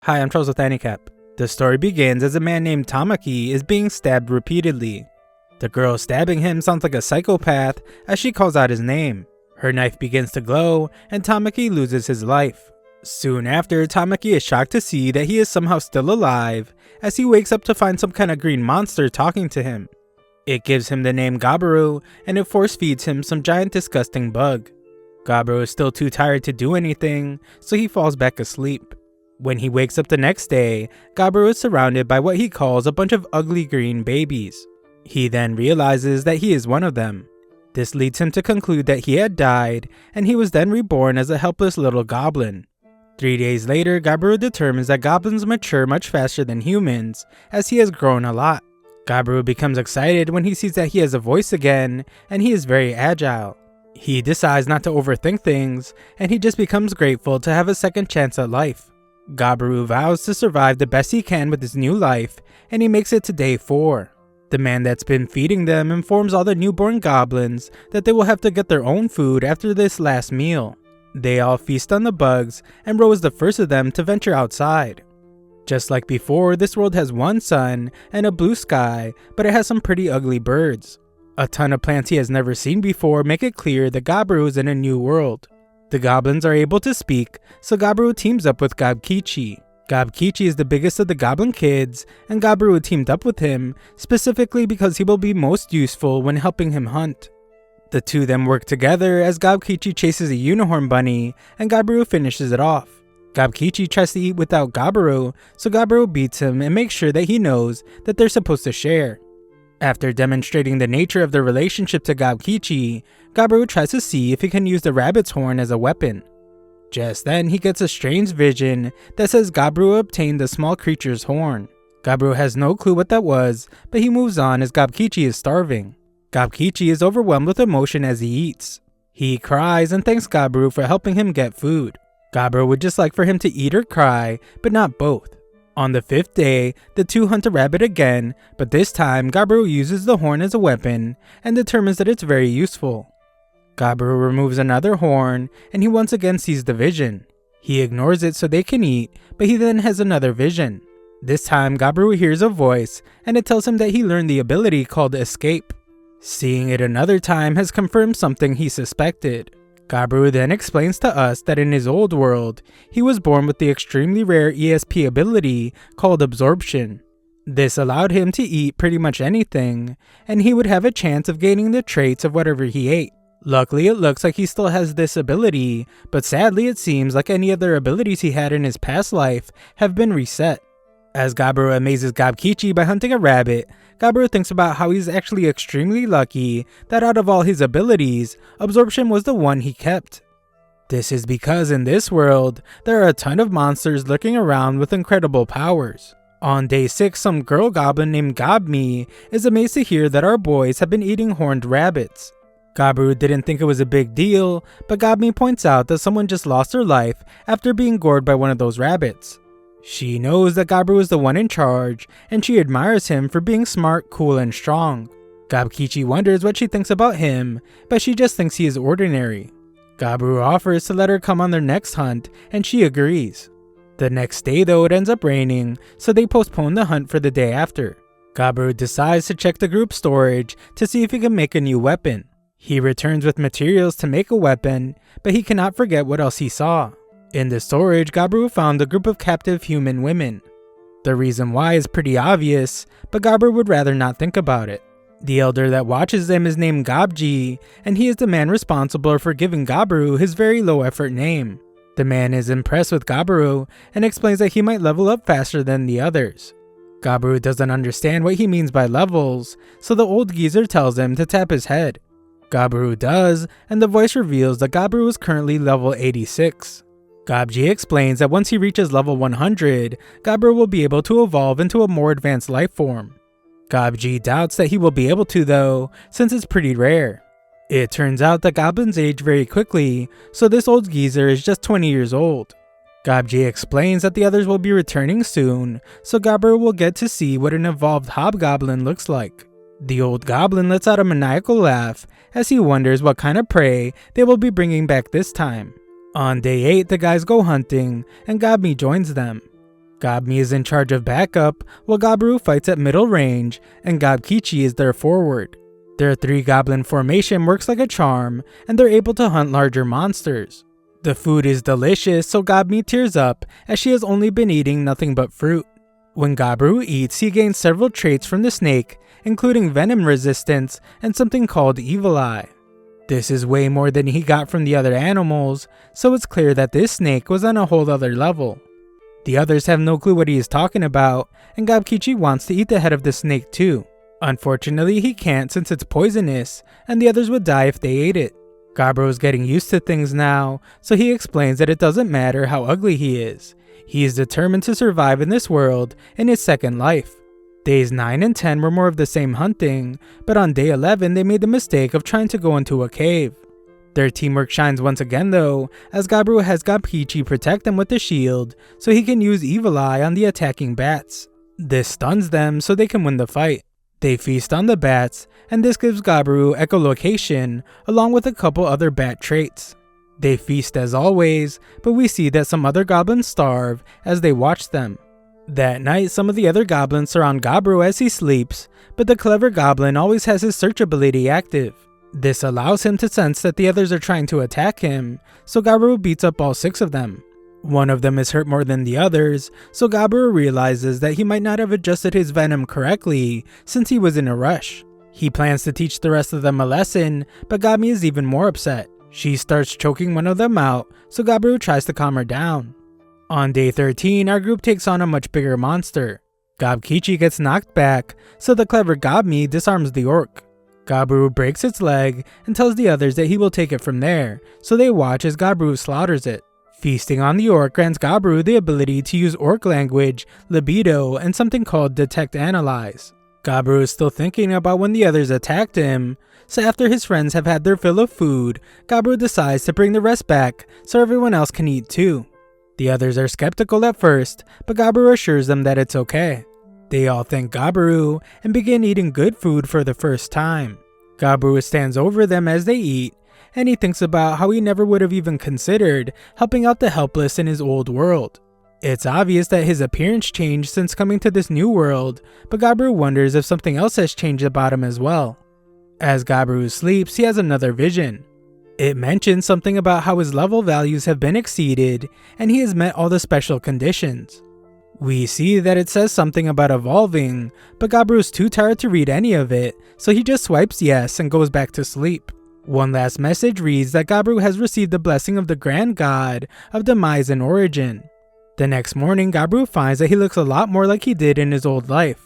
Hi, I'm Charles with AniCap. The story begins as a man named Tamaki is being stabbed repeatedly. The girl stabbing him sounds like a psychopath as she calls out his name. Her knife begins to glow and Tamaki loses his life. Soon after, Tamaki is shocked to see that he is somehow still alive as he wakes up to find some kind of green monster talking to him. It gives him the name Gabaru and it force feeds him some giant disgusting bug. Gabaru is still too tired to do anything, so he falls back asleep. When he wakes up the next day, Gabaru is surrounded by what he calls a bunch of ugly green babies. He then realizes that he is one of them. This leads him to conclude that he had died, and he was then reborn as a helpless little goblin. 3 days later, Gabaru determines that goblins mature much faster than humans, as he has grown a lot. Gabaru becomes excited when he sees that he has a voice again, and he is very agile. He decides not to overthink things, and he just becomes grateful to have a second chance at life. Gabaru vows to survive the best he can with his new life, and he makes it to day 4. The man that's been feeding them informs all the newborn goblins that they will have to get their own food after this last meal. They all feast on the bugs, and Ro is the first of them to venture outside. Just like before, this world has one sun and a blue sky, but it has some pretty ugly birds. A ton of plants he has never seen before make it clear that Gabaru is in a new world. The goblins are able to speak, so Gabaru teams up with Gobkichi. Gobkichi is the biggest of the goblin kids, and Gabaru teamed up with him, specifically because he will be most useful when helping him hunt. The two of them work together as Gobkichi chases a unicorn bunny, and Gabaru finishes it off. Gobkichi tries to eat without Gabaru, so Gabaru beats him and makes sure that he knows that they're supposed to share. After demonstrating the nature of their relationship to Gobkichi, Gabaru tries to see if he can use the rabbit's horn as a weapon. Just then, he gets a strange vision that says Gabaru obtained the small creature's horn. Gabaru has no clue what that was, but he moves on as Gobkichi is starving. Gobkichi is overwhelmed with emotion as he eats. He cries and thanks Gabaru for helping him get food. Gabaru would just like for him to eat or cry, but not both. On the 5th day, the two hunt a rabbit again, but this time Gabaru uses the horn as a weapon and determines that it's very useful. Gabaru removes another horn and he once again sees the vision. He ignores it so they can eat, but he then has another vision. This time Gabaru hears a voice and it tells him that he learned the ability called escape. Seeing it another time has confirmed something he suspected. Gabaru then explains to us that in his old world, he was born with the extremely rare ESP ability called absorption. This allowed him to eat pretty much anything, and he would have a chance of gaining the traits of whatever he ate. Luckily, it looks like he still has this ability, but sadly it seems like any other abilities he had in his past life have been reset. As Gabaru amazes Gobkichi by hunting a rabbit, Gabaru thinks about how he's actually extremely lucky that out of all his abilities, absorption was the one he kept. This is because in this world, there are a ton of monsters lurking around with incredible powers. On day 6, some girl goblin named Gobmi is amazed to hear that our boys have been eating horned rabbits. Gabaru didn't think it was a big deal, but Gobmi points out that someone just lost her life after being gored by one of those rabbits. She knows that Gabaru is the one in charge, and she admires him for being smart, cool, and strong. Gobkichi wonders what she thinks about him, but she just thinks he is ordinary. Gabaru offers to let her come on their next hunt, and she agrees. The next day though, it ends up raining, so they postpone the hunt for the day after. Gabaru decides to check the group storage to see if he can make a new weapon. He returns with materials to make a weapon, but he cannot forget what else he saw. In the storage, Gabaru found a group of captive human women. The reason why is pretty obvious, but Gabaru would rather not think about it. The elder that watches them is named Gobji, and he is the man responsible for giving Gabaru his very low effort name. The man is impressed with Gabaru and explains that he might level up faster than the others. Gabaru doesn't understand what he means by levels, so the old geezer tells him to tap his head. Gabaru does, and the voice reveals that Gabaru is currently level 86. Gobji explains that once he reaches level 100, Gabaru will be able to evolve into a more advanced life form. Gobji doubts that he will be able to though, since it's pretty rare. It turns out that goblins age very quickly, so this old geezer is just 20 years old. Gobji explains that the others will be returning soon, so Gabaru will get to see what an evolved hobgoblin looks like. The old goblin lets out a maniacal laugh as he wonders what kind of prey they will be bringing back this time. On day 8, the guys go hunting, and Gobmi joins them. Gabmi is in charge of backup, while Gabiru fights at middle range, and Gabkichi is their forward. Their 3-goblin formation works like a charm, and they're able to hunt larger monsters. The food is delicious, so Gabmi tears up, as she has only been eating nothing but fruit. When Gabiru eats, he gains several traits from the snake, including venom resistance and something called Evil Eye. This is way more than he got from the other animals, so it's clear that this snake was on a whole other level. The others have no clue what he is talking about, and Gabkichi wants to eat the head of the snake too. Unfortunately, he can't since it's poisonous, and the others would die if they ate it. Gabiru is getting used to things now, so he explains that it doesn't matter how ugly he is. He is determined to survive in this world in his second life. Days 9 and 10 were more of the same hunting, but on day 11 they made the mistake of trying to go into a cave. Their teamwork shines once again though, as Gabiru has Gabkichi protect them with the shield, so he can use Evil Eye on the attacking bats. This stuns them so they can win the fight. They feast on the bats, and this gives Gabiru echolocation along with a couple other bat traits. They feast as always, but we see that some other goblins starve as they watch them. That night, some of the other goblins surround Gabiru as he sleeps, but the clever goblin always has his search ability active. This allows him to sense that the others are trying to attack him, so Gabiru beats up all 6 of them. One of them is hurt more than the others, so Gabiru realizes that he might not have adjusted his venom correctly since he was in a rush. He plans to teach the rest of them a lesson, but Gabmi is even more upset. She starts choking one of them out, so Gabiru tries to calm her down. On day 13, our group takes on a much bigger monster. Gabkichi gets knocked back, so the clever Gabmi disarms the orc. Gabiru breaks its leg and tells the others that he will take it from there, so they watch as Gabiru slaughters it. Feasting on the orc grants Gabiru the ability to use orc language, libido, and something called Detect Analyze. Gabiru is still thinking about when the others attacked him, so after his friends have had their fill of food, Gabiru decides to bring the rest back so everyone else can eat too. The others are skeptical at first, but Gabiru assures them that it's okay. They all thank Gabiru and begin eating good food for the first time. Gabiru stands over them as they eat, and he thinks about how he never would have even considered helping out the helpless in his old world. It's obvious that his appearance changed since coming to this new world, but Gabiru wonders if something else has changed about him as well. As Gabiru sleeps, he has another vision. It mentions something about how his level values have been exceeded, and he has met all the special conditions. We see that it says something about evolving, but Gabiru is too tired to read any of it, so he just swipes yes and goes back to sleep. One last message reads that Gabiru has received the blessing of the Grand God of Demise and Origin. The next morning, Gabiru finds that he looks a lot more like he did in his old life.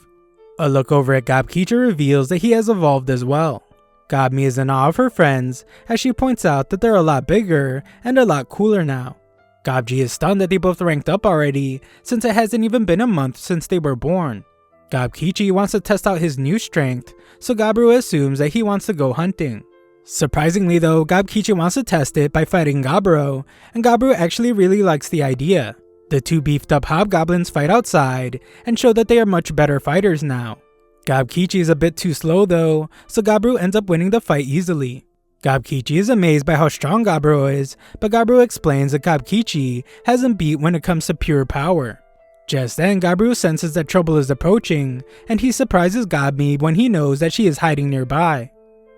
A look over at Gabkichi reveals that he has evolved as well. Gabmi is in awe of her friends, as she points out that they're a lot bigger and a lot cooler now. Gabji is stunned that they both ranked up already, since it hasn't even been a month since they were born. Gabkichi wants to test out his new strength, so Gabiru assumes that he wants to go hunting. Surprisingly though, Gabkichi wants to test it by fighting Gabiru, and Gabiru actually really likes the idea. The 2 beefed up hobgoblins fight outside, and show that they are much better fighters now. Gabkichi is a bit too slow though, so Gabiru ends up winning the fight easily. Gabkichi is amazed by how strong Gabiru is, but Gabiru explains that Gabkichi hasn't beat when it comes to pure power. Just then, Gabiru senses that trouble is approaching, and he surprises Gabmi when he knows that she is hiding nearby.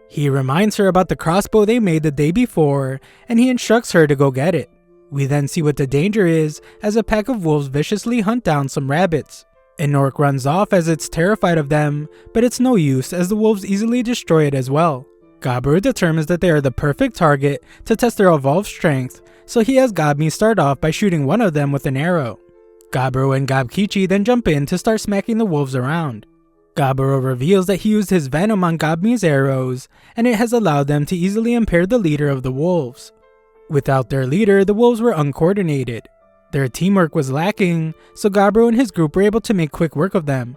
He reminds her about the crossbow they made the day before, and he instructs her to go get it. We then see what the danger is as a pack of wolves viciously hunt down some rabbits. An orc runs off as it's terrified of them, but it's no use as the wolves easily destroy it as well. Gabiru determines that they are the perfect target to test their evolved strength, so he has Gabmi start off by shooting one of them with an arrow. Gabiru and Gabkichi then jump in to start smacking the wolves around. Gabiru reveals that he used his venom on Gabmi's arrows, and it has allowed them to easily impair the leader of the wolves. Without their leader, the wolves were uncoordinated. Their teamwork was lacking, so Gabiru and his group were able to make quick work of them.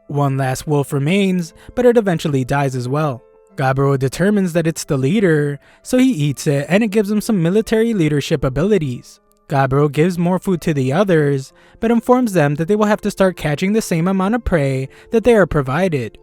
One last wolf remains, but it eventually dies as well. Gabiru determines that it's the leader, so he eats it and it gives him some military leadership abilities. Gabiru gives more food to the others, but informs them that they will have to start catching the same amount of prey that they are provided.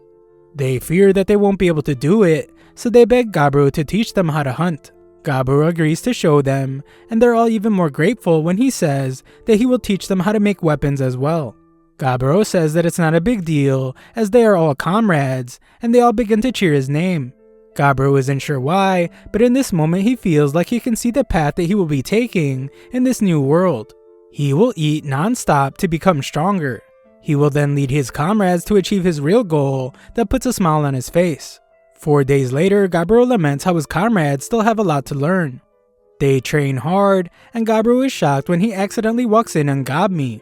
They fear that they won't be able to do it, so they beg Gabiru to teach them how to hunt. Gabiru agrees to show them, and they're all even more grateful when he says that he will teach them how to make weapons as well. Gabiru says that it's not a big deal as they are all comrades, and they all begin to cheer his name. Gabiru isn't sure why, but in this moment he feels like he can see the path that he will be taking in this new world. He will eat non-stop to become stronger. He will then lead his comrades to achieve his real goal that puts a smile on his face. 4 days later, Gabiru laments how his comrades still have a lot to learn. They train hard, and Gabiru is shocked when he accidentally walks in on Gabmi.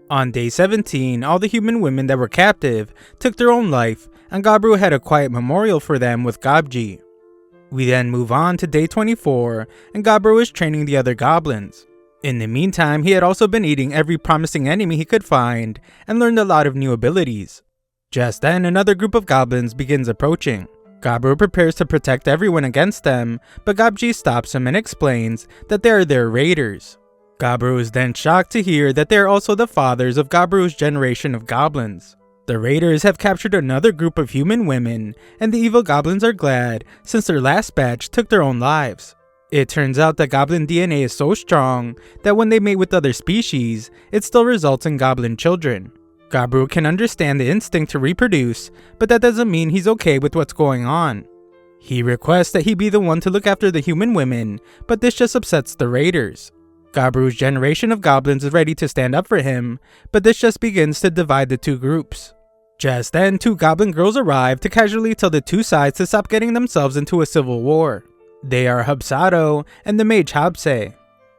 On day 17, all the human women that were captive took their own life, and Gabiru had a quiet memorial for them with Gabji. We then move on to day 24, and Gabiru is training the other goblins. In the meantime, he had also been eating every promising enemy he could find, and learned a lot of new abilities. Just then, another group of goblins begins approaching. Gabiru prepares to protect everyone against them, but Gabji stops him and explains that they are their raiders. Gabiru is then shocked to hear that they are also the fathers of Gabiru's generation of goblins. The raiders have captured another group of human women, and the evil goblins are glad since their last batch took their own lives. It turns out that goblin DNA is so strong that when they mate with other species, it still results in goblin children. Gabiru can understand the instinct to reproduce, but that doesn't mean he's okay with what's going on. He requests that he be the one to look after the human women, but this just upsets the raiders. Gabiru's generation of goblins is ready to stand up for him, but this just begins to divide the two groups. Just then, 2 goblin girls arrive to casually tell the two sides to stop getting themselves into a civil war. They are Hubsato and the mage Habse.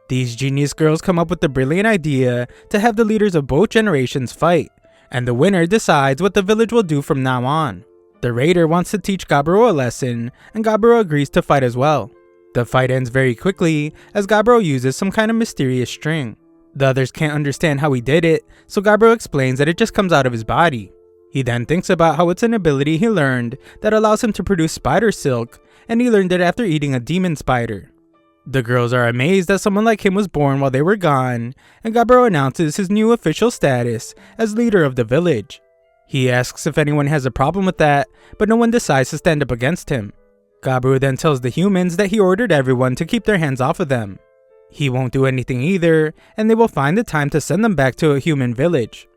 These genius girls come up with the brilliant idea to have the leaders of both generations fight, and the winner decides what the village will do from now on. The raider wants to teach Gabiru a lesson, and Gabiru agrees to fight as well. The fight ends very quickly as Gabiru uses some kind of mysterious string. The others can't understand how he did it, so Gabiru explains that it just comes out of his body. He then thinks about how it's an ability he learned that allows him to produce spider silk, and he learned it after eating a demon spider. The girls are amazed that someone like him was born while they were gone, and Gabiru announces his new official status as leader of the village. He asks if anyone has a problem with that, but no one decides to stand up against him. Gabiru then tells the humans that he ordered everyone to keep their hands off of them. He won't do anything either, and they will find the time to send them back to a human village.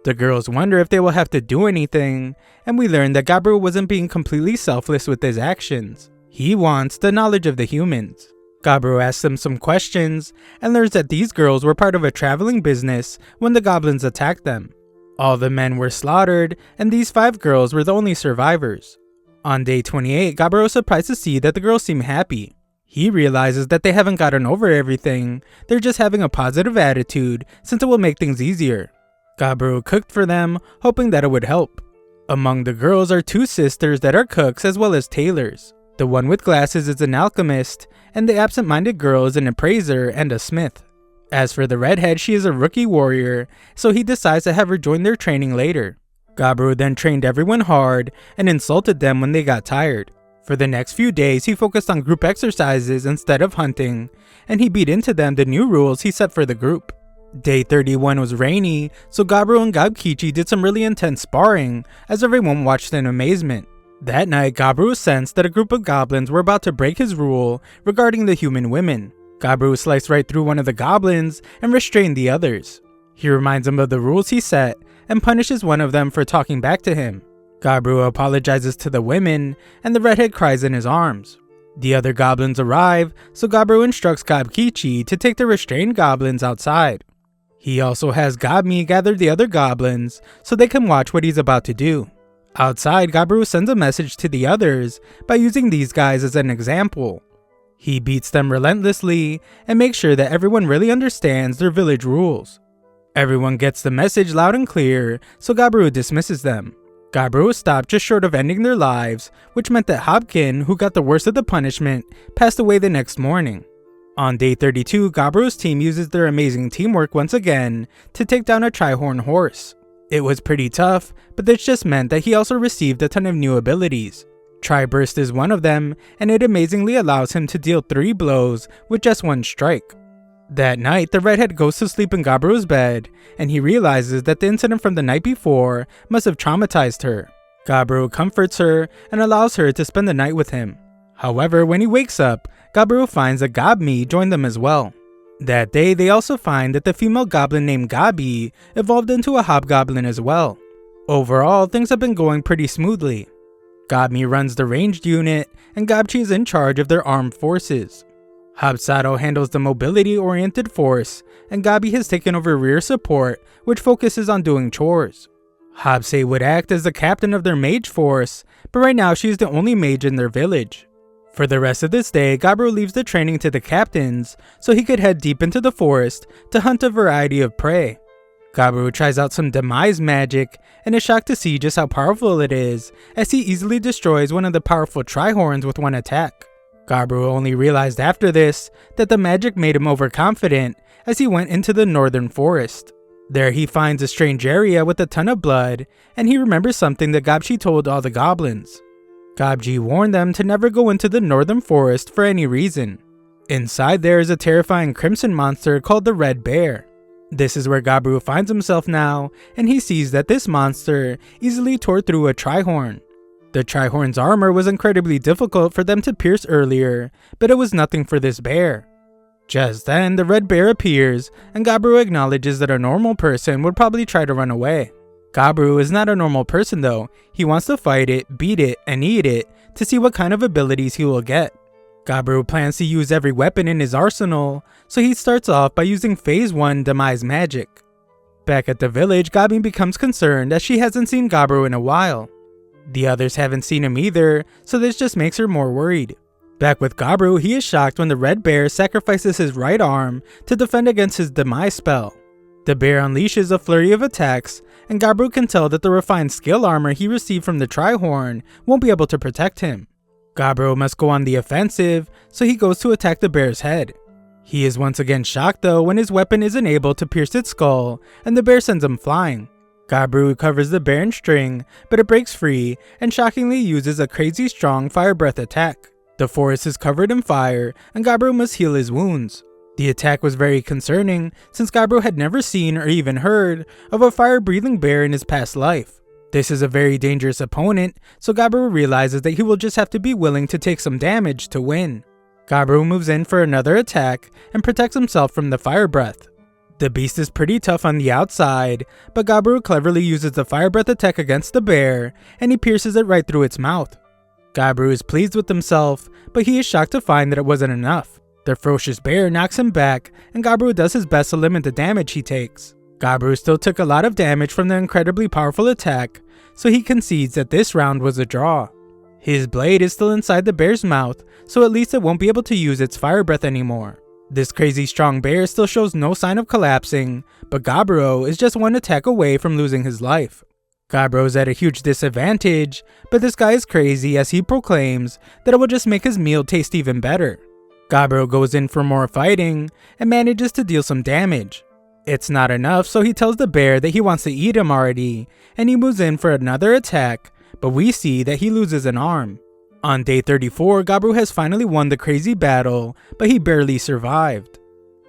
The girls wonder if they will have to do anything, and we learn that Gabiru wasn't being completely selfless with his actions. He wants the knowledge of the humans. Gabiru asks them some questions, and learns that these girls were part of a traveling business when the goblins attacked them. All the men were slaughtered, and these 5 girls were the only survivors. On day 28, Gabiru is surprised to see that the girls seem happy. He realizes that they haven't gotten over everything, they're just having a positive attitude since it will make things easier. Gabiru cooked for them, hoping that it would help. Among the girls are 2 sisters that are cooks as well as tailors. The one with glasses is an alchemist, and the absent-minded girl is an appraiser and a smith. As for the redhead, she is a rookie warrior, so he decides to have her join their training later. Gabiru then trained everyone hard and insulted them when they got tired. For the next few days, he focused on group exercises instead of hunting, and he beat into them the new rules he set for the group. Day 31 was rainy, so Gabiru and Gabkichi did some really intense sparring as everyone watched in amazement. That night, Gabiru sensed that a group of goblins were about to break his rule regarding the human women. Gabiru sliced right through one of the goblins and restrained the others. He reminds them of the rules he set and punishes one of them for talking back to him. Gabiru apologizes to the women, and the redhead cries in his arms. The other goblins arrive, so Gabiru instructs Gabkichi to take the restrained goblins outside. He also has Gabmi gather the other goblins so they can watch what he's about to do. Outside, Gabiru sends a message to the others by using these guys as an example. He beats them relentlessly and makes sure that everyone really understands their village rules. Everyone gets the message loud and clear, so Gabiru dismisses them. Gabiru stopped just short of ending their lives, which meant that Hobkin, who got the worst of the punishment, passed away the next morning. On day 32, Gabiru's team uses their amazing teamwork once again to take down a Trihorn horse. It was pretty tough, but this just meant that he also received a ton of new abilities. Tri-Burst is one of them, and it amazingly allows him to deal 3 blows with just 1 strike. That night, the redhead goes to sleep in Gabiru's bed, and he realizes that the incident from the night before must have traumatized her. Gabiru comforts her and allows her to spend the night with him. However, when he wakes up, Gabiru finds that Gobmi joined them as well. That day, they also find that the female goblin named Gabi evolved into a hobgoblin as well. Overall, things have been going pretty smoothly. Gobmi runs the ranged unit, and Gobchi is in charge of their armed forces. Hobsato handles the mobility-oriented force, and Gabi has taken over rear support, which focuses on doing chores. Hobse would act as the captain of their mage force, but right now she is the only mage in their village. For the rest of this day, Gabiru leaves the training to the captains, so he could head deep into the forest to hunt a variety of prey. Gabiru tries out some demise magic, and is shocked to see just how powerful it is, as he easily destroys one of the powerful Trihorns with one attack. Gabiru only realized after this that the magic made him overconfident as he went into the northern forest. There he finds a strange area with a ton of blood, and he remembers something that Gobchi told all the goblins. Gobchi warned them to never go into the northern forest for any reason. Inside there is a terrifying crimson monster called the Red Bear. This is where Gabiru finds himself now, and he sees that this monster easily tore through a Trihorn. The Trihorn's armor was incredibly difficult for them to pierce earlier, but it was nothing for this bear. Just then, the Red Bear appears, and Gabiru acknowledges that a normal person would probably try to run away. Gabiru is not a normal person though. He wants to fight it, beat it, and eat it to see what kind of abilities he will get. Gabiru plans to use every weapon in his arsenal, so he starts off by using Phase 1 Demise Magic. Back at the village, Gabi becomes concerned as she hasn't seen Gabiru in a while. The others haven't seen him either, so this just makes her more worried. Back with Gabiru, he is shocked when the Red Bear sacrifices his right arm to defend against his Demise spell. The bear unleashes a flurry of attacks, and Gabiru can tell that the refined skill armor he received from the Trihorn won't be able to protect him. Gabiru must go on the offensive, so he goes to attack the bear's head. He is once again shocked though when his weapon isn't able to pierce its skull, and the bear sends him flying. Gabiru covers the bear in string, but it breaks free and shockingly uses a crazy strong fire breath attack. The forest is covered in fire, and Gabiru must heal his wounds. The attack was very concerning, since Gabiru had never seen or even heard of a fire-breathing bear in his past life. This is a very dangerous opponent, so Gabiru realizes that he will just have to be willing to take some damage to win. Gabiru moves in for another attack and protects himself from the fire breath. The beast is pretty tough on the outside, but Gabiru cleverly uses the fire breath attack against the bear, and he pierces it right through its mouth. Gabiru is pleased with himself, but he is shocked to find that it wasn't enough. The ferocious bear knocks him back, and Gabiru does his best to limit the damage he takes. Gabiru still took a lot of damage from the incredibly powerful attack, so he concedes that this round was a draw. His blade is still inside the bear's mouth, so at least it won't be able to use its fire breath anymore. This crazy strong bear still shows no sign of collapsing, but Gabiru is just one attack away from losing his life. Gabiru is at a huge disadvantage, but this guy is crazy as he proclaims that it will just make his meal taste even better. Gabiru goes in for more fighting and manages to deal some damage. It's not enough, so he tells the bear that he wants to eat him already, and he moves in for another attack, but we see that he loses an arm. On day 34, Gabiru has finally won the crazy battle, but he barely survived.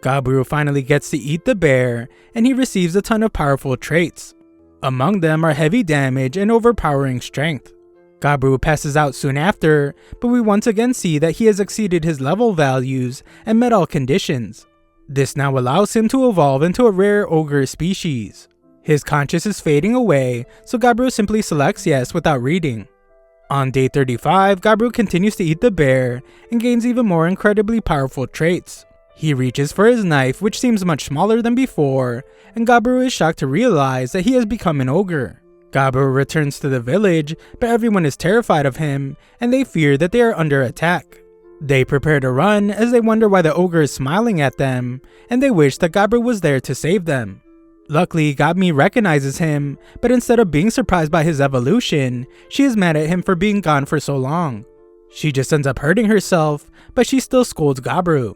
Gabiru finally gets to eat the bear, and he receives a ton of powerful traits. Among them are heavy damage and overpowering strength. Gabiru passes out soon after, but we once again see that he has exceeded his level values and met all conditions. This now allows him to evolve into a rare ogre species. His conscience is fading away, so Gabiru simply selects yes without reading. On day 35, Gabiru continues to eat the bear and gains even more incredibly powerful traits. He reaches for his knife, which seems much smaller than before, and Gabiru is shocked to realize that he has become an ogre. Gabiru returns to the village, but everyone is terrified of him, and they fear that they are under attack. They prepare to run as they wonder why the ogre is smiling at them, and they wish that Gabiru was there to save them. Luckily, Gobmi recognizes him, but instead of being surprised by his evolution, she is mad at him for being gone for so long. She just ends up hurting herself, but she still scolds Gabiru.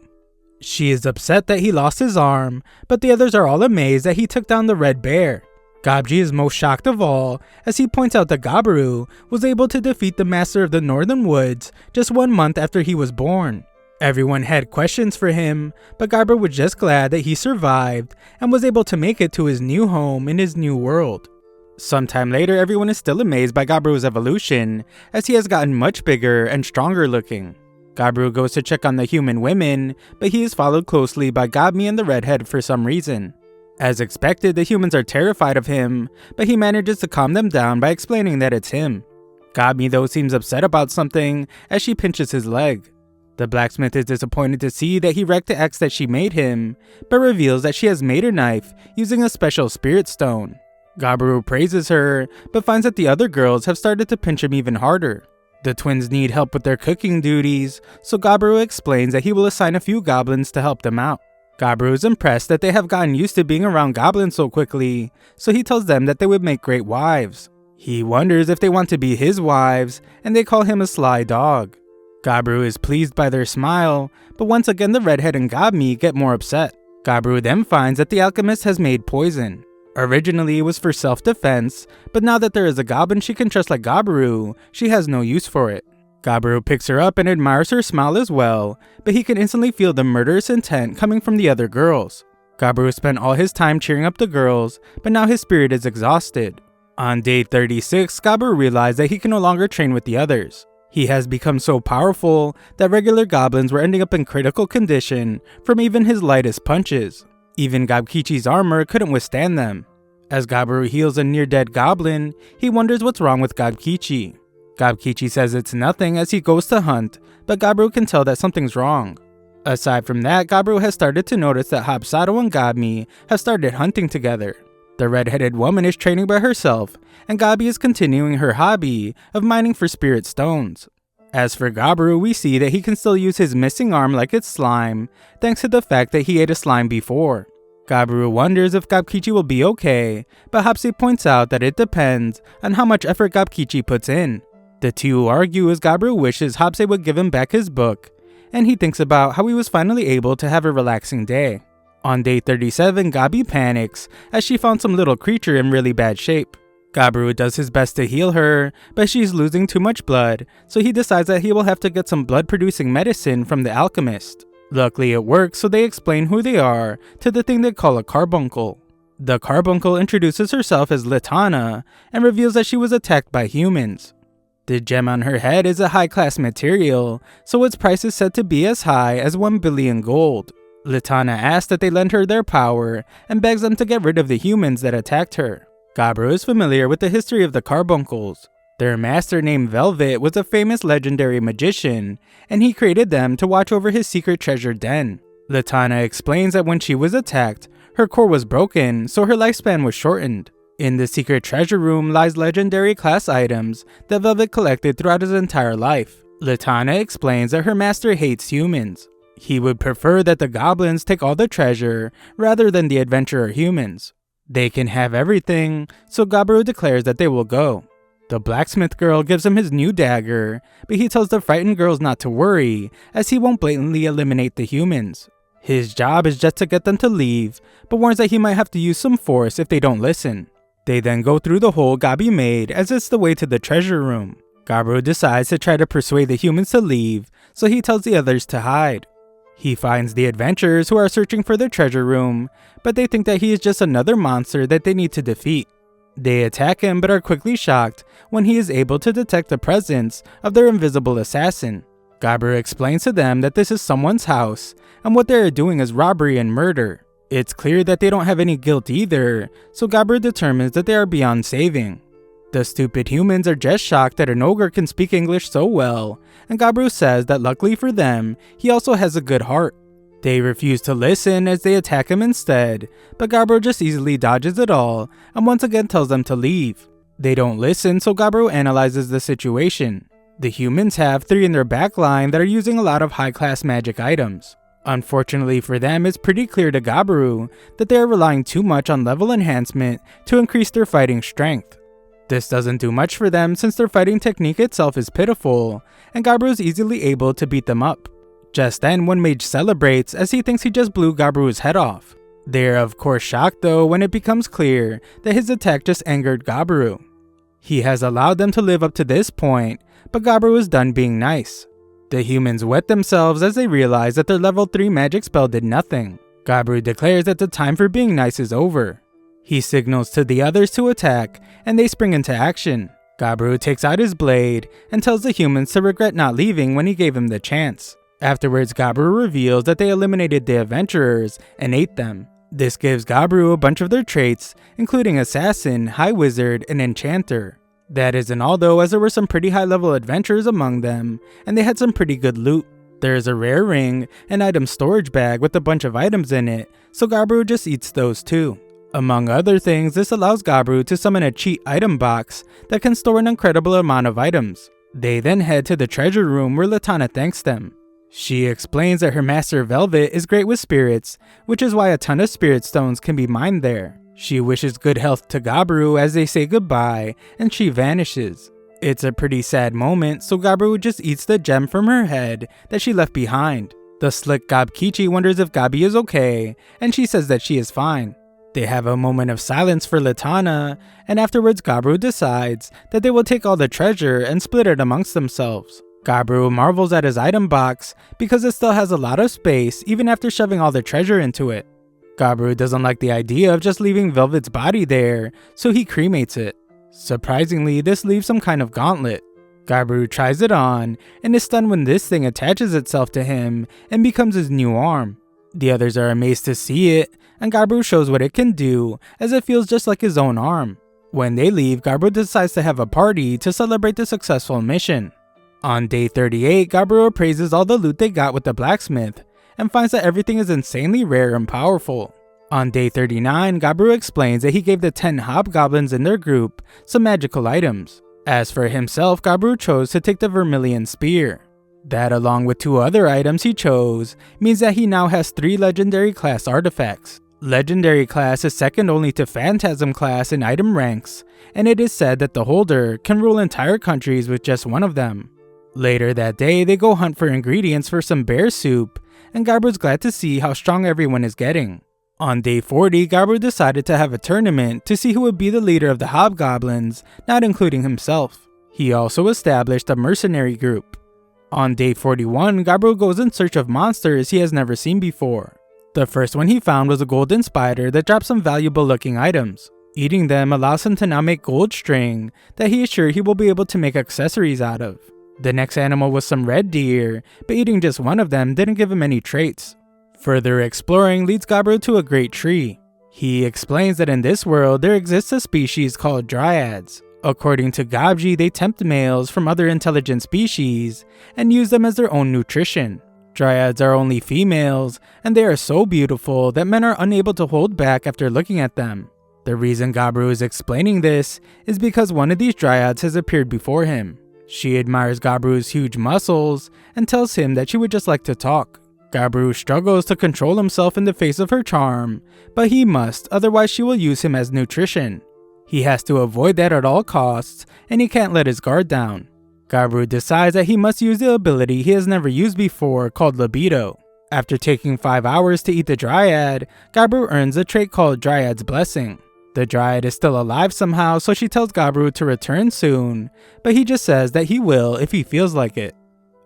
She is upset that he lost his arm, but the others are all amazed that he took down the Red Bear. Gobji is most shocked of all, as he points out that Gabiru was able to defeat the Master of the Northern Woods just 1 month after he was born. Everyone had questions for him, but Gabiru was just glad that he survived and was able to make it to his new home in his new world. Sometime later, everyone is still amazed by Gabiru's evolution, as he has gotten much bigger and stronger looking. Gabiru goes to check on the human women, but he is followed closely by Gabmi and the redhead for some reason. As expected, the humans are terrified of him, but he manages to calm them down by explaining that it's him. Gabmi though seems upset about something as she pinches his leg. The blacksmith is disappointed to see that he wrecked the axe that she made him, but reveals that she has made her knife using a special spirit stone. Gabiru praises her, but finds that the other girls have started to pinch him even harder. The twins need help with their cooking duties, so Gabiru explains that he will assign a few goblins to help them out. Gabiru is impressed that they have gotten used to being around goblins so quickly, so he tells them that they would make great wives. He wonders if they want to be his wives, and they call him a sly dog. Gabiru is pleased by their smile, but once again the redhead and Gabmi get more upset. Gabiru then finds that the alchemist has made poison. Originally it was for self-defense, but now that there is a goblin she can trust like Gabiru, she has no use for it. Gabiru picks her up and admires her smile as well, but he can instantly feel the murderous intent coming from the other girls. Gabiru spent all his time cheering up the girls, but now his spirit is exhausted. On day 36, Gabiru realized that he can no longer train with the others. He has become so powerful that regular goblins were ending up in critical condition from even his lightest punches. Even Gabkichi's armor couldn't withstand them. As Gabiru heals a near-dead goblin, he wonders what's wrong with Gabkichi. Gabkichi says it's nothing as he goes to hunt, but Gabiru can tell that something's wrong. Aside from that, Gabiru has started to notice that Hapsado and Gabmi have started hunting together. The red-headed woman is training by herself, and Gabi is continuing her hobby of mining for spirit stones. As for Gabiru, we see that he can still use his missing arm like it's slime, thanks to the fact that he ate a slime before. Gabiru wonders if Gabkichi will be okay, but Hapsi points out that it depends on how much effort Gabkichi puts in. The two argue as Gabiru wishes Hapsi would give him back his book, and he thinks about how he was finally able to have a relaxing day. On day 37, Gabi panics as she found some little creature in really bad shape. Gabiru does his best to heal her, but she's losing too much blood, so he decides that he will have to get some blood-producing medicine from the alchemist. Luckily it works, so they explain who they are to the thing they call a carbuncle. The carbuncle introduces herself as Litana and reveals that she was attacked by humans. The gem on her head is a high-class material, so its price is said to be as high as 1 billion gold. Litana asks that they lend her their power and begs them to get rid of the humans that attacked her. Gabiru is familiar with the history of the carbuncles. Their master named Velvet was a famous legendary magician, and he created them to watch over his secret treasure den. Litana explains that when she was attacked, her core was broken, so her lifespan was shortened. In the secret treasure room lies legendary class items that Velvet collected throughout his entire life. Litana explains that her master hates humans. He would prefer that the goblins take all the treasure rather than the adventurer humans. They can have everything, so Gabiru declares that they will go. The blacksmith girl gives him his new dagger, but he tells the frightened girls not to worry, as he won't blatantly eliminate the humans. His job is just to get them to leave, but warns that he might have to use some force if they don't listen. They then go through the hole Gabi made as it's the way to the treasure room. Gabiru decides to try to persuade the humans to leave, so he tells the others to hide. He finds the adventurers who are searching for the treasure room, but they think that he is just another monster that they need to defeat. They attack him but are quickly shocked when he is able to detect the presence of their invisible assassin. Gabiru explains to them that this is someone's house, and what they are doing is robbery and murder. It's clear that they don't have any guilt either, so Gabiru determines that they are beyond saving. The stupid humans are just shocked that an ogre can speak English so well, and Gabiru says that luckily for them, he also has a good heart. They refuse to listen as they attack him instead, but Gabiru just easily dodges it all and once again tells them to leave. They don't listen, so Gabiru analyzes the situation. The humans have 3 in their backline that are using a lot of high-class magic items. Unfortunately for them, it's pretty clear to Gabiru that they are relying too much on level enhancement to increase their fighting strength. This doesn't do much for them since their fighting technique itself is pitiful, and Gabiru is easily able to beat them up. Just then, one mage celebrates as he thinks he just blew Gabiru's head off. They are of course shocked though when it becomes clear that his attack just angered Gabiru. He has allowed them to live up to this point, but Gabiru is done being nice. The humans wet themselves as they realize that their level 3 magic spell did nothing. Gabiru declares that the time for being nice is over. He signals to the others to attack, and they spring into action. Gabiru takes out his blade and tells the humans to regret not leaving when he gave him the chance. Afterwards, Gabiru reveals that they eliminated the adventurers and ate them. This gives Gabiru a bunch of their traits, including Assassin, High Wizard, and Enchanter. That isn't all though, as there were some pretty high level adventurers among them, and they had some pretty good loot. There is a rare ring, an item storage bag with a bunch of items in it, so Gabiru just eats those too. Among other things, this allows Gabiru to summon a cheat item box that can store an incredible amount of items. They then head to the treasure room where Latana thanks them. She explains that her master Velvet is great with spirits, which is why a ton of spirit stones can be mined there. She wishes good health to Gabiru as they say goodbye, and she vanishes. It's a pretty sad moment, so Gabiru just eats the gem from her head that she left behind. The slick Gobkichi wonders if Gabi is okay, and she says that she is fine. They have a moment of silence for Latana, and afterwards Gabiru decides that they will take all the treasure and split it amongst themselves. Gabiru marvels at his item box because it still has a lot of space even after shoving all the treasure into it. Gabiru doesn't like the idea of just leaving Velvet's body there, so he cremates it. Surprisingly, this leaves some kind of gauntlet. Gabiru tries it on and is stunned when this thing attaches itself to him and becomes his new arm. The others are amazed to see it, and Gabiru shows what it can do as it feels just like his own arm. When they leave, Gabiru decides to have a party to celebrate the successful mission. On day 38, Gabiru appraises all the loot they got with the blacksmith and finds that everything is insanely rare and powerful. On day 39, Gabiru explains that he gave the 10 hobgoblins in their group some magical items. As for himself, Gabiru chose to take the Vermilion Spear. That, along with 2 other items he chose, means that he now has 3 legendary class artifacts. Legendary class is second only to Phantasm class in item ranks, and it is said that the holder can rule entire countries with just one of them. Later that day, they go hunt for ingredients for some bear soup, and Gabiru's glad to see how strong everyone is getting. On day 40, Gabiru decided to have a tournament to see who would be the leader of the hobgoblins, not including himself. He also established a mercenary group. On day 41, Gabiru goes in search of monsters he has never seen before. The first one he found was a golden spider that dropped some valuable looking items. Eating them allows him to now make gold string that he is sure he will be able to make accessories out of. The next animal was some red deer, but eating just one of them didn't give him any traits. Further exploring leads Gabiru to a great tree. He explains that in this world there exists a species called dryads. According to Gabji, they tempt males from other intelligent species and use them as their own nutrition. Dryads are only females, and they are so beautiful that men are unable to hold back after looking at them. The reason Gabiru is explaining this is because one of these dryads has appeared before him. She admires Gabiru's huge muscles and tells him that she would just like to talk. Gabiru struggles to control himself in the face of her charm, but he must, otherwise she will use him as nutrition. He has to avoid that at all costs, and he can't let his guard down. Gabiru decides that he must use the ability he has never used before called Libido. After taking 5 hours to eat the dryad, Gabiru earns a trait called Dryad's Blessing. The dryad is still alive somehow, so she tells Gabiru to return soon, but he just says that he will if he feels like it.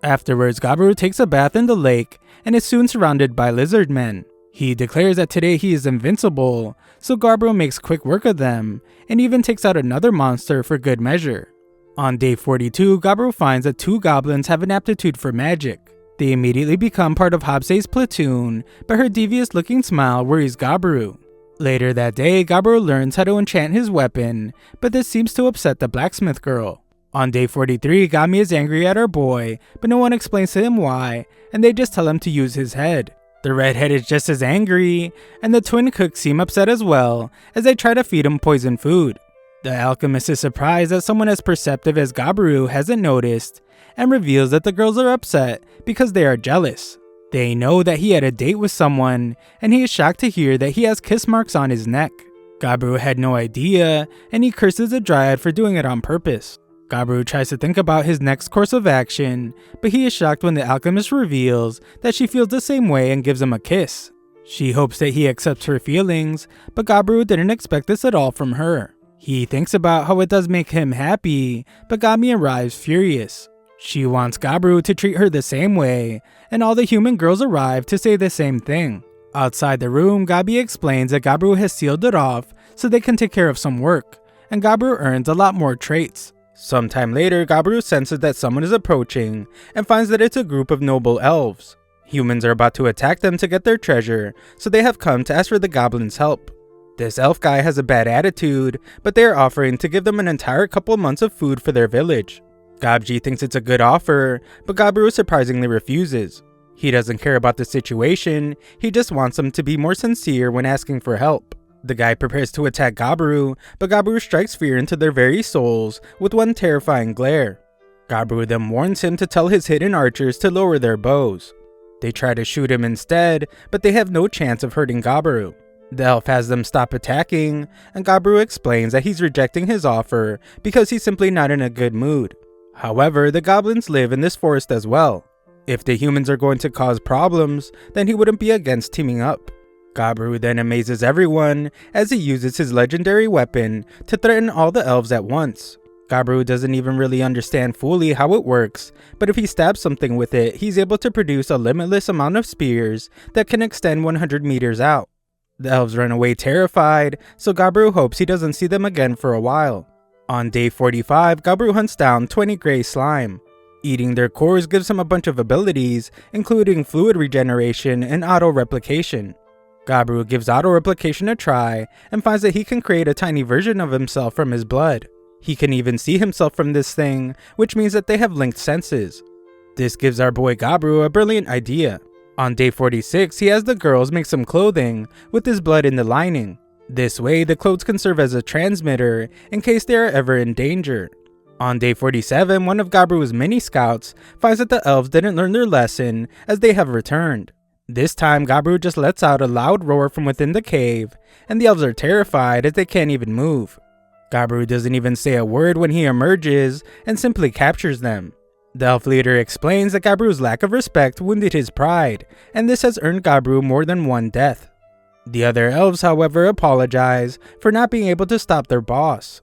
Afterwards, Gabiru takes a bath in the lake and is soon surrounded by lizard men. He declares that today he is invincible, so Gabiru makes quick work of them, and even takes out another monster for good measure. On day 42, Gabiru finds that 2 goblins have an aptitude for magic. They immediately become part of Hobsei's platoon, but her devious looking smile worries Gabiru. Later that day, Gabiru learns how to enchant his weapon, but this seems to upset the blacksmith girl. On day 43, Gami is angry at our boy, but no one explains to him why, and they just tell him to use his head. The redhead is just as angry, and the twin cooks seem upset as well, as they try to feed him poison food. The alchemist is surprised that someone as perceptive as Gabiru hasn't noticed, and reveals that the girls are upset because they are jealous. They know that he had a date with someone, and he is shocked to hear that he has kiss marks on his neck. Gabiru had no idea, and he curses the dryad for doing it on purpose. Gabiru tries to think about his next course of action, but he is shocked when the alchemist reveals that she feels the same way and gives him a kiss. She hopes that he accepts her feelings, but Gabiru didn't expect this at all from her. He thinks about how it does make him happy, but Gami arrives furious. She wants Gabiru to treat her the same way, and all the human girls arrive to say the same thing. Outside the room, Gabi explains that Gabiru has sealed it off so they can take care of some work, and Gabiru earns a lot more traits. Sometime later, Gabiru senses that someone is approaching and finds that it's a group of noble elves. Humans are about to attack them to get their treasure, so they have come to ask for the goblins' help. This elf guy has a bad attitude, but they are offering to give them an entire couple months of food for their village. Gabji thinks it's a good offer, but Gabiru surprisingly refuses. He doesn't care about the situation, he just wants them to be more sincere when asking for help. The guy prepares to attack Gabiru, but Gabiru strikes fear into their very souls with one terrifying glare. Gabiru then warns him to tell his hidden archers to lower their bows. They try to shoot him instead, but they have no chance of hurting Gabiru. The elf has them stop attacking, and Gabiru explains that he's rejecting his offer because he's simply not in a good mood. However, the goblins live in this forest as well. If the humans are going to cause problems, then he wouldn't be against teaming up. Gabiru then amazes everyone as he uses his legendary weapon to threaten all the elves at once. Gabiru doesn't even really understand fully how it works, but if he stabs something with it, he's able to produce a limitless amount of spears that can extend 100 meters out. The elves run away terrified, so Gabiru hopes he doesn't see them again for a while. On day 45, Gabiru hunts down 20 gray slime. Eating their cores gives him a bunch of abilities, including fluid regeneration and auto-replication. Gabiru gives auto-replication a try and finds that he can create a tiny version of himself from his blood. He can even see himself from this thing, which means that they have linked senses. This gives our boy Gabiru a brilliant idea. On day 46, he has the girls make some clothing with his blood in the lining. This way, the clothes can serve as a transmitter in case they are ever in danger. On day 47, one of Gabiru's mini scouts finds that the elves didn't learn their lesson as they have returned. This time, Gabiru just lets out a loud roar from within the cave, and the elves are terrified as they can't even move. Gabiru doesn't even say a word when he emerges and simply captures them. The elf leader explains that Gabiru's lack of respect wounded his pride, and this has earned Gabiru more than one death. The other elves, however, apologize for not being able to stop their boss.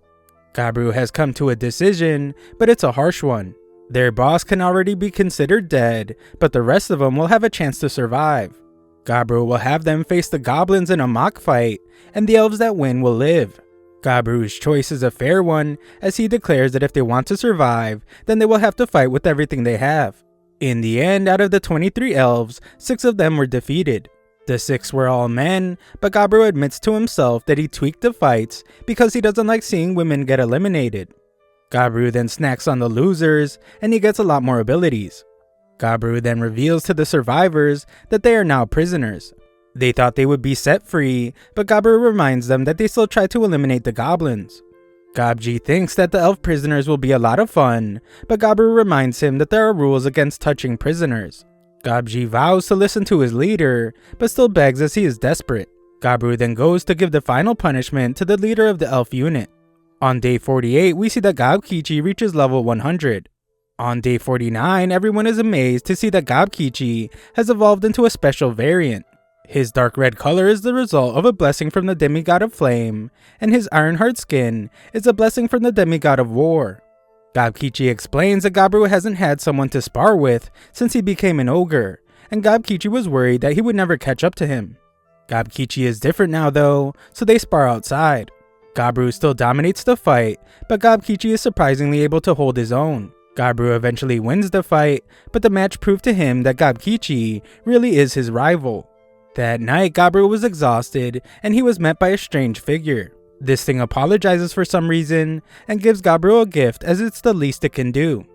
Gabiru has come to a decision, but it's a harsh one. Their boss can already be considered dead, but the rest of them will have a chance to survive. Gabiru will have them face the goblins in a mock fight, and the elves that win will live. Gabiru's choice is a fair one, as he declares that if they want to survive, then they will have to fight with everything they have. In the end, out of the 23 elves, 6 of them were defeated. The 6 were all men, but Gabiru admits to himself that he tweaked the fights because he doesn't like seeing women get eliminated. Gabiru then snacks on the losers, and he gets a lot more abilities. Gabiru then reveals to the survivors that they are now prisoners. They thought they would be set free, but Gabiru reminds them that they still try to eliminate the goblins. Gabji thinks that the elf prisoners will be a lot of fun, but Gabiru reminds him that there are rules against touching prisoners. Gabji vows to listen to his leader, but still begs as he is desperate. Gabiru then goes to give the final punishment to the leader of the elf unit. On day 48, we see that Gabkichi reaches level 100. On day 49, everyone is amazed to see that Gabkichi has evolved into a special variant. His dark red color is the result of a blessing from the demigod of flame, and his iron-hard skin is a blessing from the demigod of war. Gabkichi explains that Gabiru hasn't had someone to spar with since he became an ogre, and Gabkichi was worried that he would never catch up to him. Gabkichi is different now though, so they spar outside. Gabiru still dominates the fight, but Gabkichi is surprisingly able to hold his own. Gabiru eventually wins the fight, but the match proved to him that Gabkichi really is his rival. That night, Gabiru was exhausted, and he was met by a strange figure. This thing apologizes for some reason, and gives Gabiru a gift as it's the least it can do.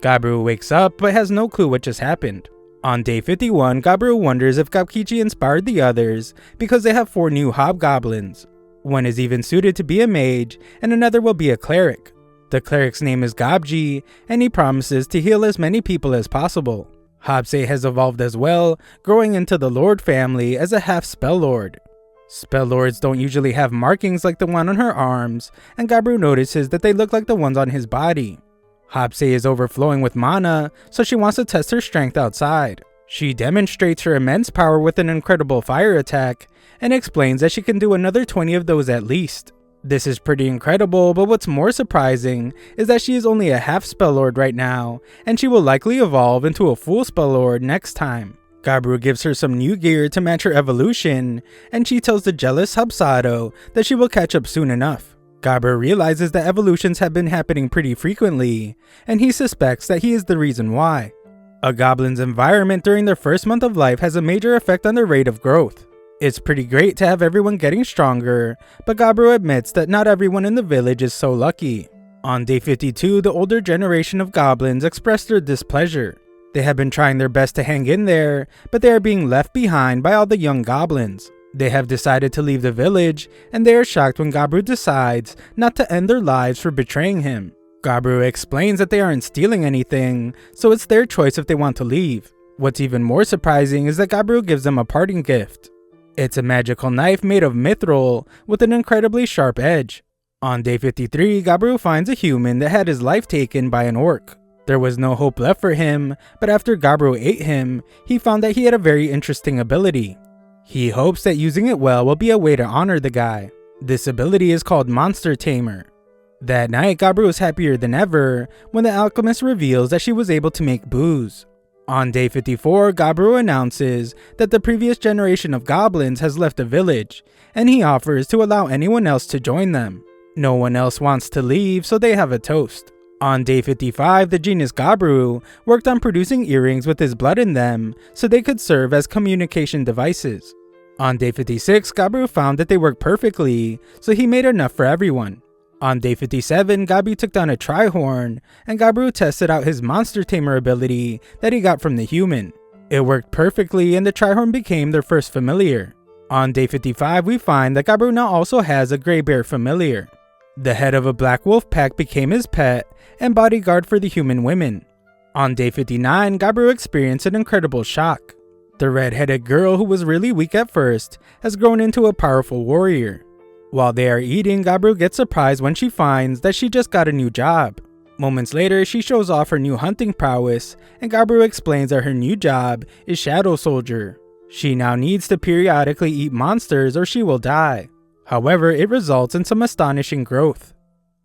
Gabiru wakes up, but has no clue what just happened. On day 51, Gabiru wonders if Gabkichi inspired the others, because they have 4 new hobgoblins. One is even suited to be a mage, and another will be a cleric. The cleric's name is Gabji, and he promises to heal as many people as possible. Hobse has evolved as well, growing into the Lord family as a half spell lord. Spell lords don't usually have markings like the one on her arms, and Gabiru notices that they look like the ones on his body. Hobse is overflowing with mana, so she wants to test her strength outside. She demonstrates her immense power with an incredible fire attack, and explains that she can do another 20 of those at least. This is pretty incredible, but what's more surprising is that she is only a half spellord right now, and she will likely evolve into a full spellord next time. Gabiru gives her some new gear to match her evolution, and she tells the jealous Hubsado that she will catch up soon enough. Gabru realizes that evolutions have been happening pretty frequently, and he suspects that he is the reason why. A goblin's environment during their first month of life has a major effect on their rate of growth. It's pretty great to have everyone getting stronger, but Gabru admits that not everyone in the village is so lucky. On day 52, the older generation of goblins expressed their displeasure. They have been trying their best to hang in there, but they are being left behind by all the young goblins. They have decided to leave the village, and they are shocked when Gabru decides not to end their lives for betraying him. Gabru explains that they aren't stealing anything, so it's their choice if they want to leave. What's even more surprising is that Gabru gives them a parting gift. It's a magical knife made of mithril with an incredibly sharp edge. On day 53, Gabru finds a human that had his life taken by an orc. There was no hope left for him, but after Gabru ate him, he found that he had a very interesting ability. He hopes that using it well will be a way to honor the guy. This ability is called Monster Tamer. That night, Gabru is happier than ever when the alchemist reveals that she was able to make booze. On day 54, Gabru announces that the previous generation of goblins has left the village, and he offers to allow anyone else to join them. No one else wants to leave, so they have a toast. On day 55, the genius Gabru worked on producing earrings with his blood in them so they could serve as communication devices. On day 56, Gabru found that they worked perfectly, so he made enough for everyone. On day 57, Gabi took down a Trihorn, and Gabru tested out his Monster Tamer ability that he got from the human. It worked perfectly, and the Trihorn became their first familiar. On day 55, we find that Gabru now also has a Grey Bear familiar. The head of a black wolf pack became his pet and bodyguard for the human women. On day 59, Gabru experienced an incredible shock. The red-headed girl, who was really weak at first, has grown into a powerful warrior. While they are eating, Gabru gets surprised when she finds that she just got a new job. Moments later, she shows off her new hunting prowess, and Gabru explains that her new job is Shadow Soldier. She now needs to periodically eat monsters or she will die. However, it results in some astonishing growth.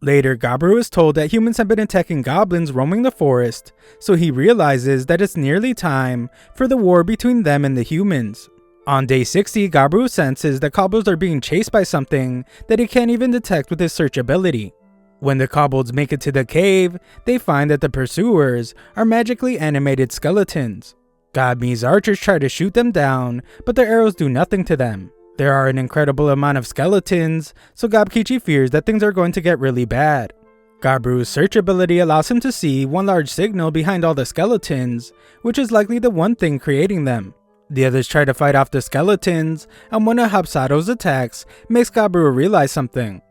Later, Gabru is told that humans have been attacking goblins roaming the forest, so he realizes that it's nearly time for the war between them and the humans. On day 60, Gabru senses that kobolds are being chased by something that he can't even detect with his search ability. When the kobolds make it to the cave, they find that the pursuers are magically animated skeletons. Gabmi's archers try to shoot them down, but their arrows do nothing to them. There are an incredible amount of skeletons, so Gabkichi fears that things are going to get really bad. Gabru's search ability allows him to see one large signal behind all the skeletons, which is likely the one thing creating them. The others try to fight off the skeletons, and one of Hapsado's attacks makes Gabru realize something.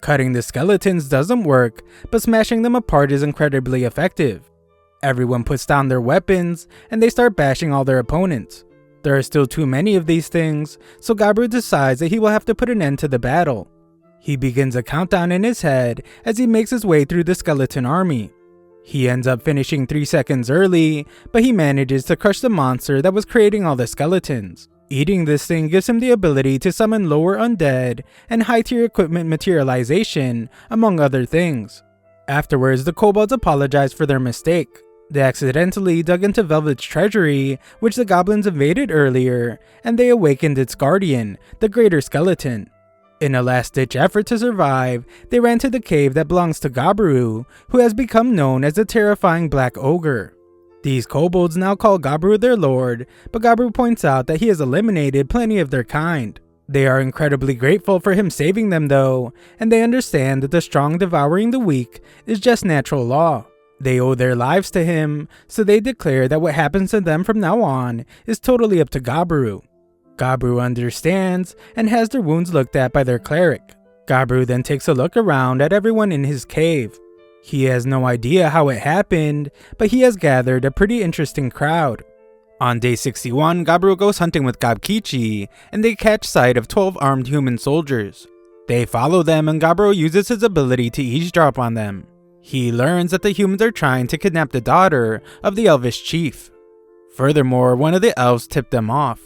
Cutting the skeletons doesn't work, but smashing them apart is incredibly effective. Everyone puts down their weapons, and they start bashing all their opponents. There are still too many of these things, so Gabru decides that he will have to put an end to the battle. He begins a countdown in his head as he makes his way through the skeleton army. He ends up finishing 3 seconds early, but he manages to crush the monster that was creating all the skeletons. Eating this thing gives him the ability to summon lower undead and high-tier equipment materialization, among other things. Afterwards, the kobolds apologize for their mistake. They accidentally dug into Velvet's treasury, which the goblins invaded earlier, and they awakened its guardian, the Greater Skeleton. In a last-ditch effort to survive, they ran to the cave that belongs to Gabru, who has become known as the terrifying Black Ogre. These kobolds now call Gabru their lord, but Gabru points out that he has eliminated plenty of their kind. They are incredibly grateful for him saving them though, and they understand that the strong devouring the weak is just natural law. They owe their lives to him, so they declare that what happens to them from now on is totally up to Gabru. Gabru understands and has their wounds looked at by their cleric. Gabru then takes a look around at everyone in his cave. He has no idea how it happened, but he has gathered a pretty interesting crowd. On day 61, Gabru goes hunting with Gabkichi, and they catch sight of 12 armed human soldiers. They follow them, and Gabru uses his ability to eavesdrop on them. He learns that the humans are trying to kidnap the daughter of the elvish chief. Furthermore, one of the elves tipped them off.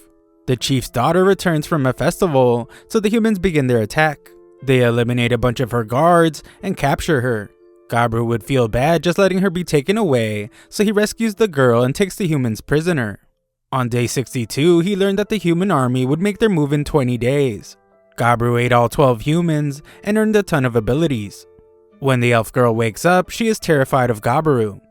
The chief's daughter returns from a festival, so the humans begin their attack. They eliminate a bunch of her guards and capture her. Gabru would feel bad just letting her be taken away, so he rescues the girl and takes the humans prisoner. On day 62, he learned that the human army would make their move in 20 days. Gabru ate all 12 humans and earned a ton of abilities. When the elf girl wakes up, she is terrified of Gabru.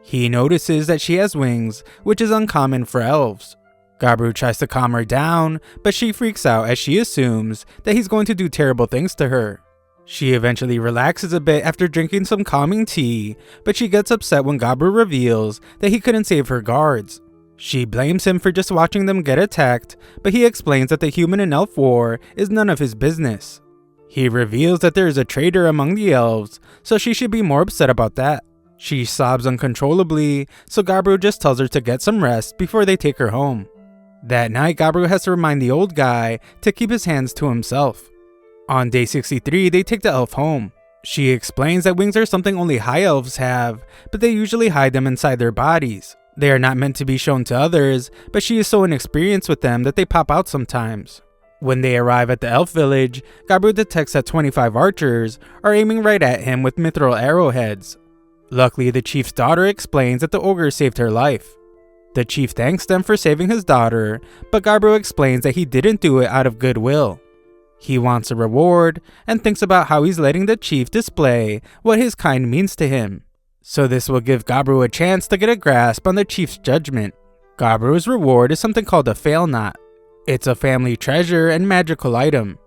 He notices that she has wings, which is uncommon for elves. Gabru tries to calm her down, but she freaks out as she assumes that he's going to do terrible things to her. She eventually relaxes a bit after drinking some calming tea, but she gets upset when Gabru reveals that he couldn't save her guards. She blames him for just watching them get attacked, but he explains that the human and elf war is none of his business. He reveals that there is a traitor among the elves, so she should be more upset about that. She sobs uncontrollably, so Gabru just tells her to get some rest before they take her home. That night, Gabru has to remind the old guy to keep his hands to himself. On day 63, they take the elf home. She explains that wings are something only high elves have, but they usually hide them inside their bodies. They are not meant to be shown to others, but she is so inexperienced with them that they pop out sometimes. When they arrive at the elf village, Gabru detects that 25 archers are aiming right at him with mithril arrowheads. Luckily, the chief's daughter explains that the ogre saved her life. The chief thanks them for saving his daughter, but Gabru explains that he didn't do it out of goodwill. He wants a reward and thinks about how he's letting the chief display what his kind means to him. So this will give Gabru a chance to get a grasp on the chief's judgment. Gabru's reward is something called a fail knot. It's a family treasure and magical item.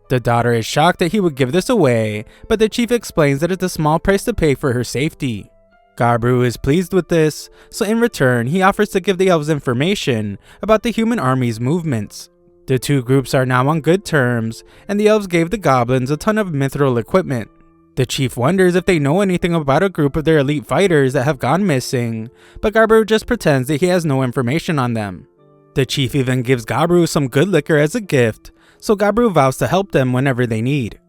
The daughter is shocked that he would give this away, but the chief explains that it's a small price to pay for her safety. Gabru is pleased with this, so in return he offers to give the elves information about the human army's movements. The two groups are now on good terms, and the elves gave the goblins a ton of mithril equipment. The chief wonders if they know anything about a group of their elite fighters that have gone missing, but Gabru just pretends that he has no information on them. The chief even gives Gabru some good liquor as a gift, so Gabru vows to help them whenever they need.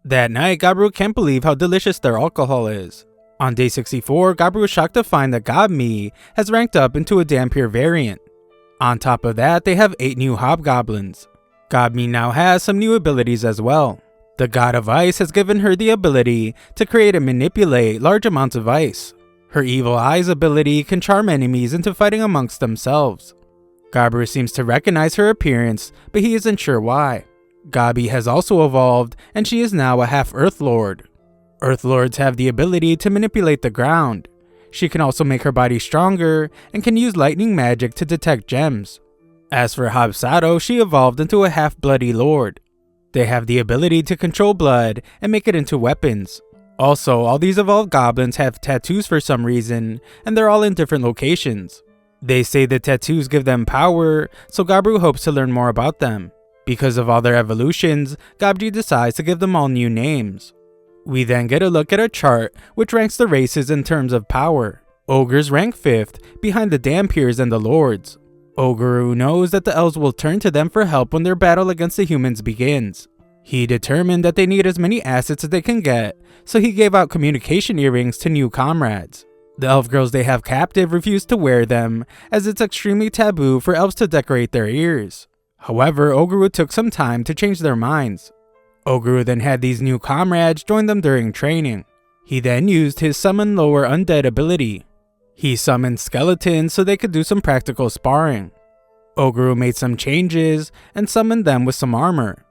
That night, Gabru can't believe how delicious their alcohol is. On day 64, Gabru is shocked to find that Gobmi has ranked up into a Dhampir variant. On top of that, they have 8 new hobgoblins. Gobmi now has some new abilities as well. The god of ice has given her the ability to create and manipulate large amounts of ice. Her evil eyes ability can charm enemies into fighting amongst themselves. Gabru seems to recognize her appearance, but he isn't sure why. Gabi has also evolved, and she is now a half Earth Lord. Earth Lords have the ability to manipulate the ground. She can also make her body stronger, and can use lightning magic to detect gems. As for Habsado, she evolved into a half Bloody Lord. They have the ability to control blood and make it into weapons. Also, all these evolved goblins have tattoos for some reason, and they're all in different locations. They say the tattoos give them power, so Gabru hopes to learn more about them. Because of all their evolutions, Gabji decides to give them all new names. We then get a look at a chart which ranks the races in terms of power. Ogres rank 5th, behind the Dhampirs and the Lords. Oguru knows that the elves will turn to them for help when their battle against the humans begins. He determined that they need as many assets as they can get, so he gave out communication earrings to new comrades. The elf girls they have captive refuse to wear them, as it's extremely taboo for elves to decorate their ears. However, Oguru took some time to change their minds. Oguru then had these new comrades join them during training. He then used his summon lower undead ability. He summoned skeletons so they could do some practical sparring. Oguru made some changes and summoned them with some armor.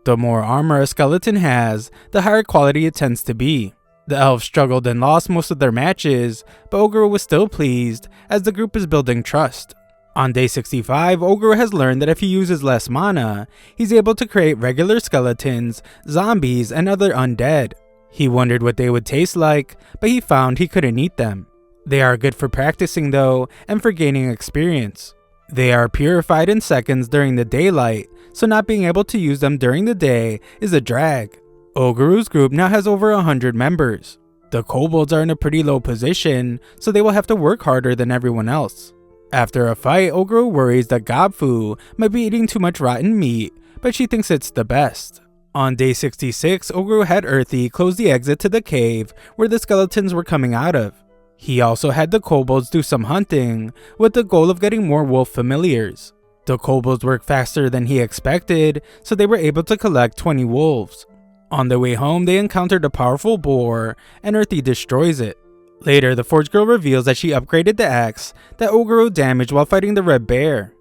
The more armor a skeleton has, the higher quality it tends to be. The elves struggled and lost most of their matches, but Oguru was still pleased as the group is building trust. On day 65, Oguru has learned that if he uses less mana, he's able to create regular skeletons, zombies, and other undead. He wondered what they would taste like, but he found he couldn't eat them. They are good for practicing though, and for gaining experience. They are purified in seconds during the daylight, so not being able to use them during the day is a drag. Oguru's group now has over 100 members. The kobolds are in a pretty low position, so they will have to work harder than everyone else. After a fight, Oguru worries that Gobfu might be eating too much rotten meat, but she thinks it's the best. On day 66, Oguru had Earthy close the exit to the cave where the skeletons were coming out of. He also had the kobolds do some hunting, with the goal of getting more wolf familiars. The kobolds worked faster than he expected, so they were able to collect 20 wolves. On their way home, they encountered a powerful boar, and Earthy destroys it. Later, the forge girl reveals that she upgraded the axe that Oguru damaged while fighting the red bear.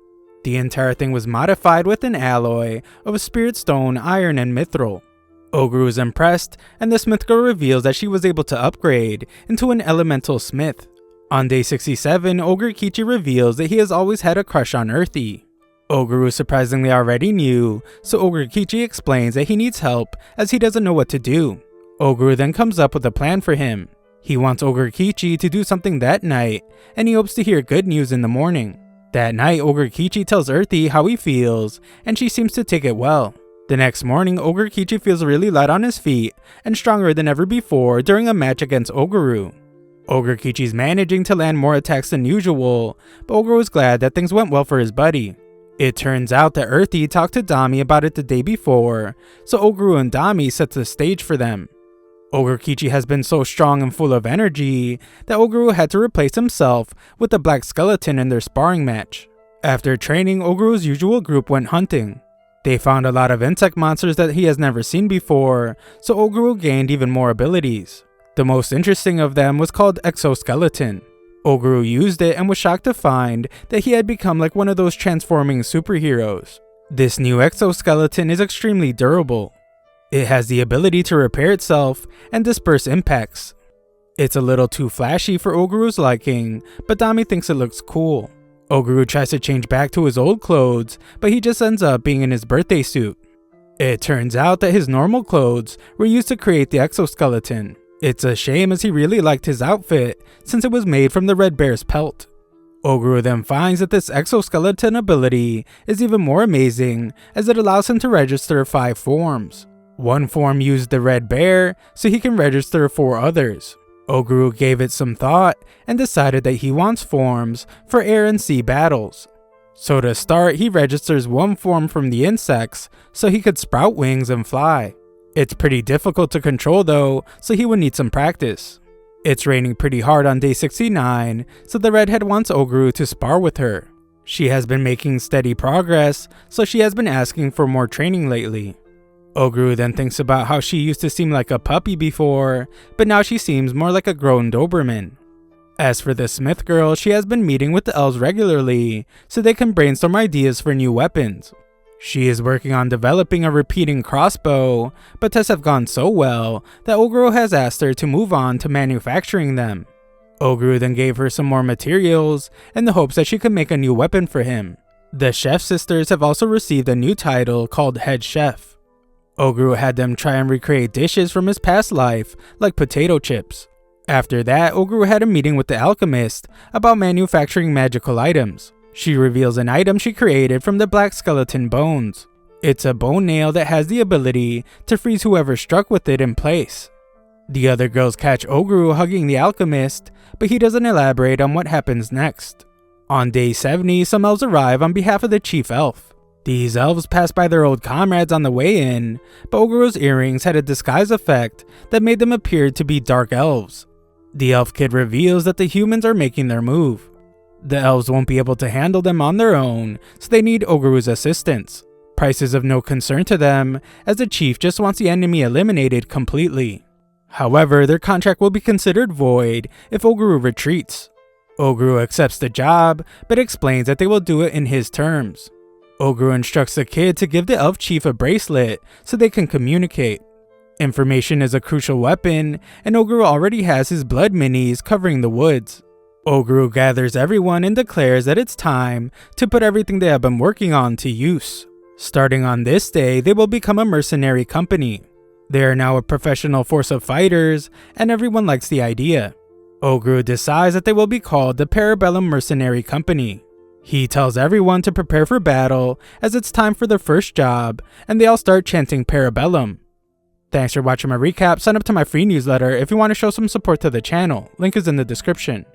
The entire thing was modified with an alloy of spirit stone, iron, and mithril. Oguru is impressed, and the smith girl reveals that she was able to upgrade into an elemental smith. On day 67, Ogre Kichi reveals that he has always had a crush on Earthy. Oguru surprisingly already knew, so Ogre Kichi explains that he needs help as he doesn't know what to do. Oguru then comes up with a plan for him. He wants Ogre Kichi to do something that night, and he hopes to hear good news in the morning. That night, Ogre Kichi tells Earthy how he feels, and she seems to take it well. The next morning, Ogre Kichi feels really light on his feet and stronger than ever before during a match against Oguru. Ogre Kichi's managing to land more attacks than usual, but Oguru is glad that things went well for his buddy. It turns out that Earthy talked to Dami about it the day before, so Oguru and Dami sets the stage for them. Ogre Kichi has been so strong and full of energy that Oguru had to replace himself with the black skeleton in their sparring match. After training, Oguru's usual group went hunting. They found a lot of insect monsters that he has never seen before, so Oguru gained even more abilities. The most interesting of them was called Exoskeleton. Oguru used it and was shocked to find that he had become like one of those transforming superheroes. This new exoskeleton is extremely durable. It has the ability to repair itself and disperse impacts. It's a little too flashy for Oguru's liking, but Dami thinks it looks cool. Oguru tries to change back to his old clothes, but he just ends up being in his birthday suit. It turns out that his normal clothes were used to create the exoskeleton. It's a shame as he really liked his outfit since it was made from the red bear's pelt. Oguru then finds that this exoskeleton ability is even more amazing as it allows him to register 5 forms. One form used the red bear, so he can register 4 others. Oguru gave it some thought and decided that he wants forms for air and sea battles. So to start, he registers 1 form from the insects so he could sprout wings and fly. It's pretty difficult to control though, so he would need some practice. It's raining pretty hard on day 69, so the redhead wants Oguru to spar with her. She has been making steady progress, so she has been asking for more training lately. Oguru then thinks about how she used to seem like a puppy before, but now she seems more like a grown Doberman. As for the smith girl, she has been meeting with the elves regularly, so they can brainstorm ideas for new weapons. She is working on developing a repeating crossbow, but tests have gone so well that Oguru has asked her to move on to manufacturing them. Oguru then gave her some more materials in the hopes that she could make a new weapon for him. The chef sisters have also received a new title called head chef. Oguru had them try and recreate dishes from his past life, like potato chips. After that, Oguru had a meeting with the alchemist about manufacturing magical items. She reveals an item she created from the black skeleton bones. It's a bone nail that has the ability to freeze whoever struck with it in place. The other girls catch Oguru hugging the alchemist, but he doesn't elaborate on what happens next. On day 70, some elves arrive on behalf of the chief elf. These elves pass by their old comrades on the way in, but Oguru's earrings had a disguise effect that made them appear to be dark elves. The elf kid reveals that the humans are making their move. The elves won't be able to handle them on their own, so they need Oguru's assistance. Price is of no concern to them, as the chief just wants the enemy eliminated completely. However, their contract will be considered void if Oguru retreats. Oguru accepts the job, but explains that they will do it in his terms. Oguru instructs the kid to give the elf chief a bracelet so they can communicate. Information is a crucial weapon, and Oguru already has his blood minis covering the woods. Oguru gathers everyone and declares that it's time to put everything they have been working on to use. Starting on this day, they will become a mercenary company. They are now a professional force of fighters, and everyone likes the idea. Oguru decides that they will be called the Parabellum Mercenary Company. He tells everyone to prepare for battle as it's time for their first job, and they all start chanting Parabellum. Thanks for watching my recap. Sign up to my free newsletter if you want to show some support to the channel. Link is in the description.